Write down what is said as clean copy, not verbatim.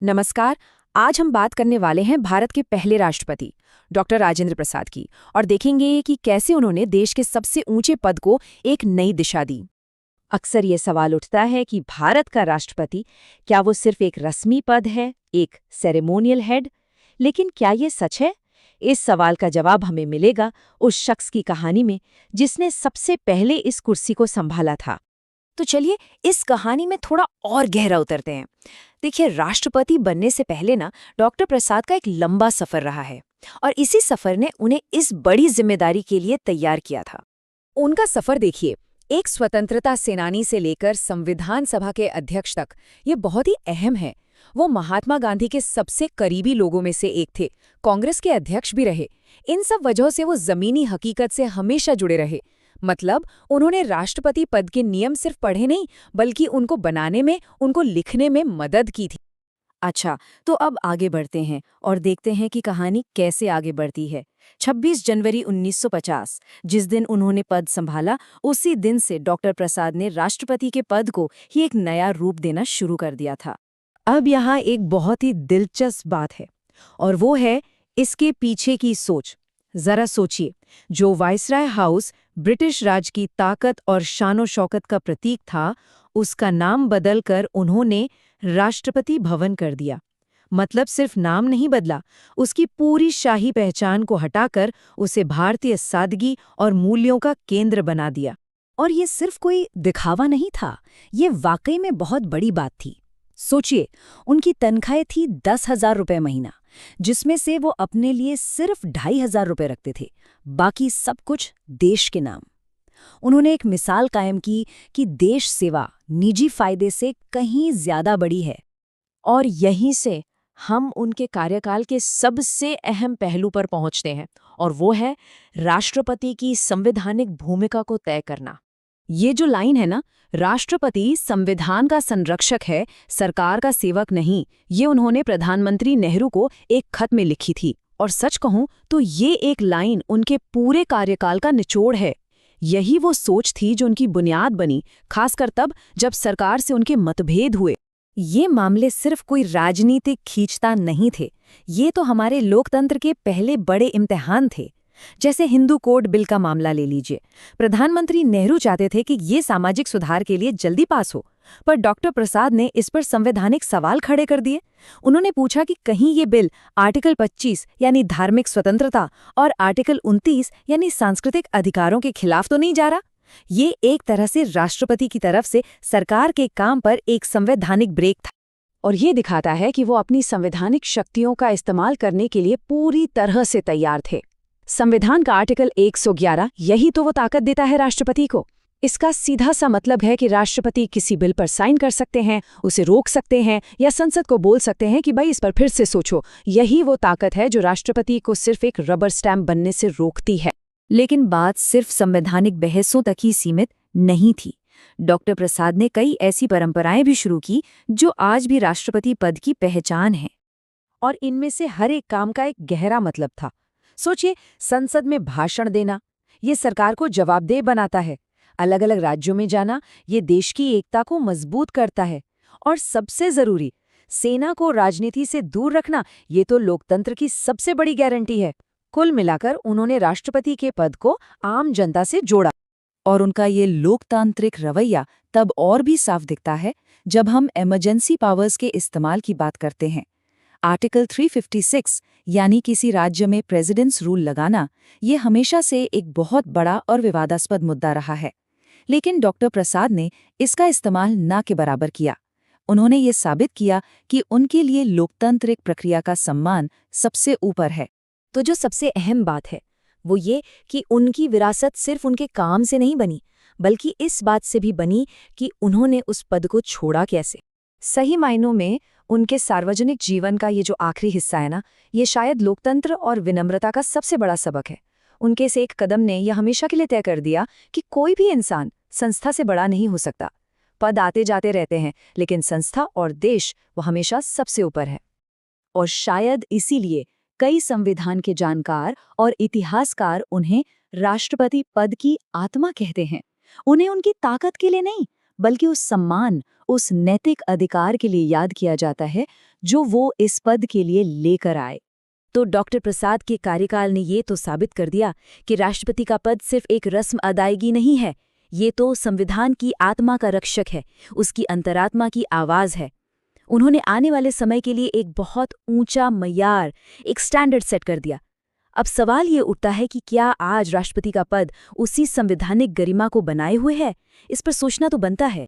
नमस्कार। आज हम बात करने वाले हैं भारत के पहले राष्ट्रपति डॉक्टर राजेंद्र प्रसाद की और देखेंगे कि कैसे उन्होंने देश के सबसे ऊंचे पद को एक नई दिशा दी। अक्सर ये सवाल उठता है कि भारत का राष्ट्रपति क्या वो सिर्फ एक रस्मी पद है, एक सेरेमोनियल हेड? लेकिन क्या ये सच है? इस सवाल का जवाब हमें मिलेगा उस शख्स की कहानी में जिसने सबसे पहले इस कुर्सी को संभाला था। तो चलिए इस कहानी में थोड़ा और गहरा उतरते हैं। देखिए, राष्ट्रपति बनने से पहले ना डॉक्टर प्रसाद का एक लंबा सफर रहा है और इसी सफर ने उन्हें इस बड़ी जिम्मेदारी के लिए तैयार किया था। उनका सफर देखिए, एक स्वतंत्रता सेनानी से लेकर संविधान सभा के अध्यक्ष तक, ये बहुत ही अहम है। वो महात्मा गांधी के सबसे करीबी लोगों में से एक थे, कांग्रेस के अध्यक्ष भी रहे। इन सब वजहों से वो जमीनी हकीकत से हमेशा जुड़े रहे। मतलब उन्होंने राष्ट्रपति पद के नियम सिर्फ पढ़े नहीं, बल्कि उनको बनाने में, उनको लिखने में मदद की थी। अच्छा, तो अब आगे बढ़ते हैं और देखते हैं कि कहानी कैसे आगे बढ़ती है। 26 जनवरी 1950, जिस दिन उन्होंने पद संभाला, उसी दिन से डॉक्टर प्रसाद ने राष्ट्रपति के पद को ही एक नया रूप देना शुरू कर दिया था। अब यहाँ एक बहुत ही दिलचस्प बात है और वो है इसके पीछे की सोच। जरा सोचिए, जो वाइसराय हाउस ब्रिटिश राज की ताकत और शानो शौकत का प्रतीक था, उसका नाम बदलकर उन्होंने राष्ट्रपति भवन कर दिया। मतलब सिर्फ नाम नहीं बदला, उसकी पूरी शाही पहचान को हटाकर उसे भारतीय सादगी और मूल्यों का केंद्र बना दिया। और ये सिर्फ कोई दिखावा नहीं था, ये वाकई में बहुत बड़ी बात थी। सोचिए, उनकी तनख्वाह थी 10,000 रुपये महीना, जिसमें से वो अपने लिए सिर्फ 2,500 रुपये रखते थे, बाकी सब कुछ देश के नाम। उन्होंने एक मिसाल कायम की कि देश सेवा निजी फायदे से कहीं ज्यादा बड़ी है। और यहीं से हम उनके कार्यकाल के सबसे अहम पहलू पर पहुंचते हैं, और वो है राष्ट्रपति की संवैधानिक भूमिका को तय करना। ये जो लाइन है ना, राष्ट्रपति संविधान का संरक्षक है, सरकार का सेवक नहीं, ये उन्होंने प्रधानमंत्री नेहरू को एक खत में लिखी थी। और सच कहूं तो ये एक लाइन उनके पूरे कार्यकाल का निचोड़ है। यही वो सोच थी जो उनकी बुनियाद बनी, खासकर तब जब सरकार से उनके मतभेद हुए। ये मामले सिर्फ कोई राजनीतिक खींचतान नहीं थे, ये तो हमारे लोकतंत्र के पहले बड़े इम्तिहान थे। जैसे हिंदू कोड बिल का मामला ले लीजिए। प्रधानमंत्री नेहरू चाहते थे कि ये सामाजिक सुधार के लिए जल्दी पास हो, पर डॉक्टर प्रसाद ने इस पर संवैधानिक सवाल खड़े कर दिए। उन्होंने पूछा कि कहीं ये बिल आर्टिकल 25 यानी धार्मिक स्वतंत्रता और आर्टिकल 29 यानी सांस्कृतिक अधिकारों के खिलाफ तो नहीं जा रहा। ये एक तरह से राष्ट्रपति की तरफ से सरकार के काम पर एक संवैधानिक ब्रेक था। और ये दिखाता है कि वो अपनी संवैधानिक शक्तियों का इस्तेमाल करने के लिए पूरी तरह से तैयार थे। संविधान का आर्टिकल 111 यही तो वो ताकत देता है राष्ट्रपति को। इसका सीधा सा मतलब है कि राष्ट्रपति किसी बिल पर साइन कर सकते हैं, उसे रोक सकते हैं या संसद को बोल सकते हैं कि भाई इस पर फिर से सोचो। यही वो ताकत है जो राष्ट्रपति को सिर्फ एक रबर स्टैम्प बनने से रोकती है। लेकिन बात सिर्फ संवैधानिक बहसों तक ही सीमित नहीं थी। डॉक्टर प्रसाद ने कई ऐसी परंपराएं भी शुरू की जो आज भी राष्ट्रपति पद की पहचान है, और इनमें से हर एक काम का एक गहरा मतलब था। सोचिए, संसद में भाषण देना, ये सरकार को जवाबदेह बनाता है। अलग अलग राज्यों में जाना, ये देश की एकता को मजबूत करता है। और सबसे जरूरी, सेना को राजनीति से दूर रखना, ये तो लोकतंत्र की सबसे बड़ी गारंटी है। कुल मिलाकर उन्होंने राष्ट्रपति के पद को आम जनता से जोड़ा। और उनका ये लोकतांत्रिक रवैया तब और भी साफ दिखता है जब हम इमरजेंसी पावर्स के इस्तेमाल की बात करते हैं। आर्टिकल 356 यानी किसी राज्य में प्रेसिडेंट्स रूल लगाना, ये हमेशा से एक बहुत बड़ा और विवादास्पद मुद्दा रहा है। लेकिन डॉक्टर प्रसाद ने इसका इस्तेमाल ना के बराबर किया। उन्होंने ये साबित किया कि उनके लिए लोकतांत्रिक प्रक्रिया का सम्मान सबसे ऊपर है। तो जो सबसे अहम बात है वो ये कि उनकी विरासत सिर्फ उनके काम से नहीं बनी, बल्कि इस बात से भी बनी कि उन्होंने उस पद को छोड़ा कैसे। सही मायनों में उनके सार्वजनिक जीवन का ये जो आखिरी हिस्सा है ना, ये शायद लोकतंत्र और विनम्रता का सबसे बड़ा सबक है। उनके इस एक कदम ने यह हमेशा के लिए तय कर दिया कि कोई भी इंसान संस्था से बड़ा नहीं हो सकता। पद आते जाते रहते हैं, लेकिन संस्था और देश वो हमेशा सबसे ऊपर है। और शायद इसीलिए कई संविधान के जानकार और इतिहासकार उन्हें राष्ट्रपति पद की आत्मा कहते हैं। उन्हें उनकी ताकत के लिए नहीं, बल्कि उस सम्मान, उस नैतिक अधिकार के लिए याद किया जाता है जो वो इस पद के लिए लेकर आए। तो डॉक्टर प्रसाद के कार्यकाल ने ये तो साबित कर दिया कि राष्ट्रपति का पद सिर्फ एक रस्म अदायगी नहीं है, ये तो संविधान की आत्मा का रक्षक है, उसकी अंतरात्मा की आवाज़ है। उन्होंने आने वाले समय के लिए एक बहुत ऊंचा मयार, एक स्टैंडर्ड सेट कर दिया। अब सवाल ये उठता है कि क्या आज राष्ट्रपति का पद उसी संवैधानिक गरिमा को बनाए हुए है? इस पर सोचना तो बनता है।